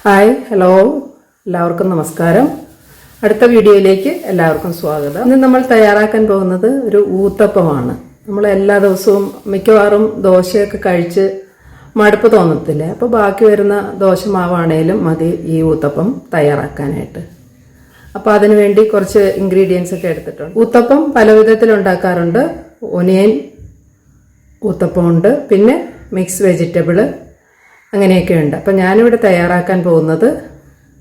Hi hello എല്ലാവർക്കും നമസ്കാരം. അടുത്ത വീഡിയോയിലേക്ക് എല്ലാവർക്കും സ്വാഗതം. ഇന്ന് നമ്മൾ തയ്യാറാക്കാൻ പോകുന്നത് ഒരു ഊത്തപ്പമാണ്. നമ്മൾ എല്ലാ ദിവസവും മിക്കവാറും ദോശയൊക്കെ കഴിച്ച് മടുപ്പ് തോന്നത്തില്ല. അപ്പോൾ ബാക്കി വരുന്ന ദോശമാവാണേലും മതി ഈ ഊത്തപ്പം തയ്യാറാക്കാനായിട്ട്. അപ്പോൾ അതിനു വേണ്ടി കുറച്ച് ഇൻഗ്രീഡിയൻസ് ഒക്കെ എടുത്തിട്ടുണ്ട്. ഊത്തപ്പം പല വിധത്തിൽ ഉണ്ടാക്കാറുണ്ട്. ഒനിയൻ ഊത്തപ്പമുണ്ട്, പിന്നെ മിക്സ് വെജിറ്റബിൾ, അങ്ങനെയൊക്കെ ഉണ്ട്. അപ്പം ഞാനിവിടെ തയ്യാറാക്കാൻ പോകുന്നത്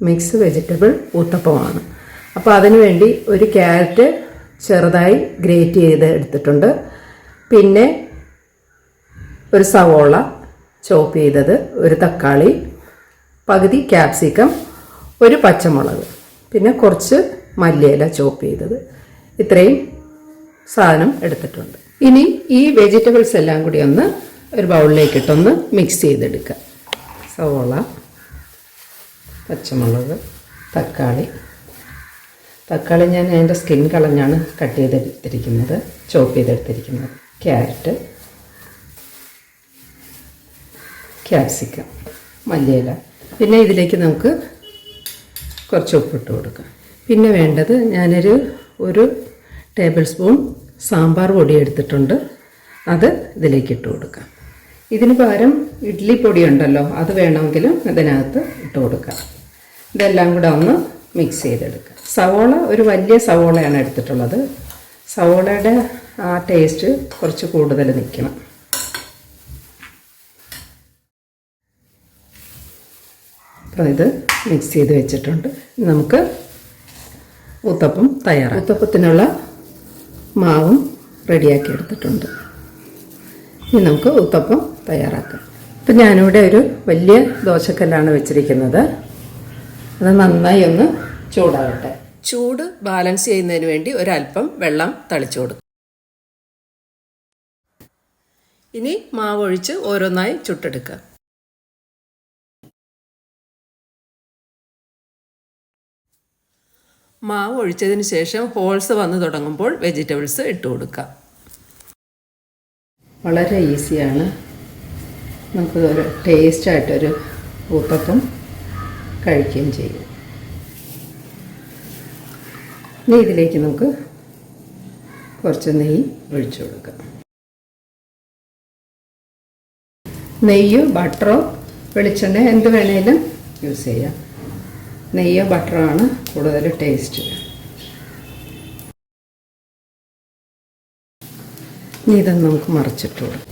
മിക്സ് വെജിറ്റബിൾ ഊത്തപ്പമാണ്. അപ്പോൾ അതിനു വേണ്ടി ഒരു ക്യാരറ്റ് ചെറുതായി ഗ്രേറ്റ് ചെയ്ത് എടുത്തിട്ടുണ്ട്, പിന്നെ ഒരു സവോള ചോപ്പ് ചെയ്തത്, ഒരു തക്കാളി, പകുതി ക്യാപ്സിക്കം, ഒരു പച്ചമുളക്, പിന്നെ കുറച്ച് മല്ലിയില ചോപ്പ് ചെയ്തത്. ഇത്രയും സാധനം എടുത്തിട്ടുണ്ട്. ഇനി ഈ വെജിറ്റബിൾസ് എല്ലാം കൂടി ഒന്ന് ഒരു ബൗളിലേക്ക് ഇട്ടൊന്ന് മിക്സ് ചെയ്തെടുക്കുക. സവോള, പച്ചമുളക്, തക്കാളി ഞാൻ അതിൻ്റെ സ്കിൻ കളഞ്ഞാണ് കട്ട് ചെയ്തെടുത്തിരിക്കുന്നത്, ചോപ്പ് ചെയ്തെടുത്തിരിക്കുന്നത്. ക്യാരറ്റ്, ക്യാപ്സിക്കം, മല്ലിയില, പിന്നെ ഇതിലേക്ക് നമുക്ക് കുറച്ച് ഉപ്പിട്ട് കൊടുക്കാം. പിന്നെ വേണ്ടത് ഒരു ടേബിൾ സ്പൂൺ സാമ്പാർ പൊടി എടുത്തിട്ടുണ്ട്, അത് ഇതിലേക്ക് ഇട്ട് കൊടുക്കാം. ഇതിന് പകരം ഇഡ്ഡലി പൊടി ഉണ്ടല്ലോ, അത് വേണമെങ്കിലും ഇതിനകത്ത് ഇട്ട് കൊടുക്കാം. ഇതെല്ലാം കൂടെ ഒന്ന് മിക്സ് ചെയ്തെടുക്കാം. സവോള ഒരു വലിയ സവോളയാണ് എടുത്തിട്ടുള്ളത്. സവോളയുടെ ആ ടേസ്റ്റ് കുറച്ച് കൂടുതൽ നിൽക്കണം. അപ്പോൾ ഇത് മിക്സ് ചെയ്ത് വെച്ചിട്ടുണ്ട്. നമുക്ക് ഊത്തപ്പം തയ്യാറാക്കാം. ഊത്തപ്പത്തിനുള്ള മാവും റെഡിയാക്കി എടുത്തിട്ടുണ്ട്. ഇനി നമുക്ക് ഊത്തപ്പം തയ്യാറാക്കാം. ഇപ്പം ഞാനിവിടെ ഒരു വലിയ ദോശക്കല്ലാണ് വെച്ചിരിക്കുന്നത്. അത് നന്നായി ഒന്ന് ചൂടാകട്ടെ. ചൂട് ബാലൻസ് ചെയ്യുന്നതിന് വേണ്ടി ഒരല്പം വെള്ളം തളിച്ചു കൊടുക്കും. ഇനി മാവ് ഒഴിച്ച് ഓരോന്നായി ചുട്ടെടുക്കുക. മാവ് ഒഴിച്ചതിന് ശേഷം ഹോൾസ് വന്ന് തുടങ്ങുമ്പോൾ വെജിറ്റബിൾസ് ഇട്ട് കൊടുക്കുക. വളരെ ഈസിയാണ്. നമുക്ക് ഒരു ടേസ്റ്റായിട്ടൊരു ഊത്തപ്പം കഴിക്കുകയും ചെയ്യും. ഇനി ഇതിലേക്ക് നമുക്ക് കുറച്ച് നെയ്യ് ഒഴിച്ചു കൊടുക്കാം. നെയ്യോ ബട്ടറോ വെളിച്ചെണ്ണ എന്ത് വേണേലും യൂസ് ചെയ്യാം. നെയ്യോ ബട്ടറോ ആണ് കൂടുതൽ ടേസ്റ്റ്. ഇനി ഇതൊന്ന് നമുക്ക് മറിച്ചിട്ട് കൊടുക്കാം.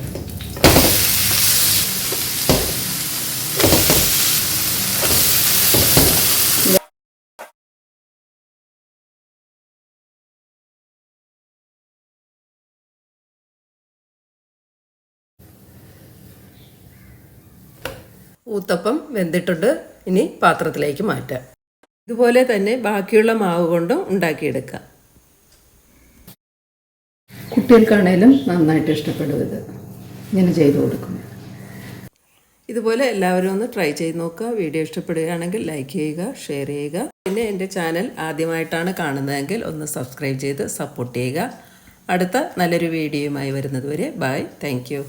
ഊത്തപ്പം വെന്തിട്ടുണ്ട്. ഇനി പാത്രത്തിലേക്ക് മാറ്റാം. ഇതുപോലെ തന്നെ ബാക്കിയുള്ള മാവ് കൊണ്ടും ഉണ്ടാക്കിയെടുക്കാം. കുട്ടികൾക്കാണേലും നന്നായിട്ട് ഇഷ്ടപ്പെടും ഇത് ഇങ്ങനെ ചെയ്തു കൊടുക്കും. ഇതുപോലെ എല്ലാവരും ഒന്ന് ട്രൈ ചെയ്ത് നോക്കുക. വീഡിയോ ഇഷ്ടപ്പെടുകയാണെങ്കിൽ ലൈക്ക് ചെയ്യുക, ഷെയർ ചെയ്യുക. പിന്നെ എൻ്റെ ചാനൽ ആദ്യമായിട്ടാണ് കാണുന്നതെങ്കിൽ ഒന്ന് സബ്സ്ക്രൈബ് ചെയ്ത് സപ്പോർട്ട് ചെയ്യുക. അടുത്ത നല്ലൊരു വീഡിയോയുമായി വരുന്നത് വരെ ബൈ. Thank you.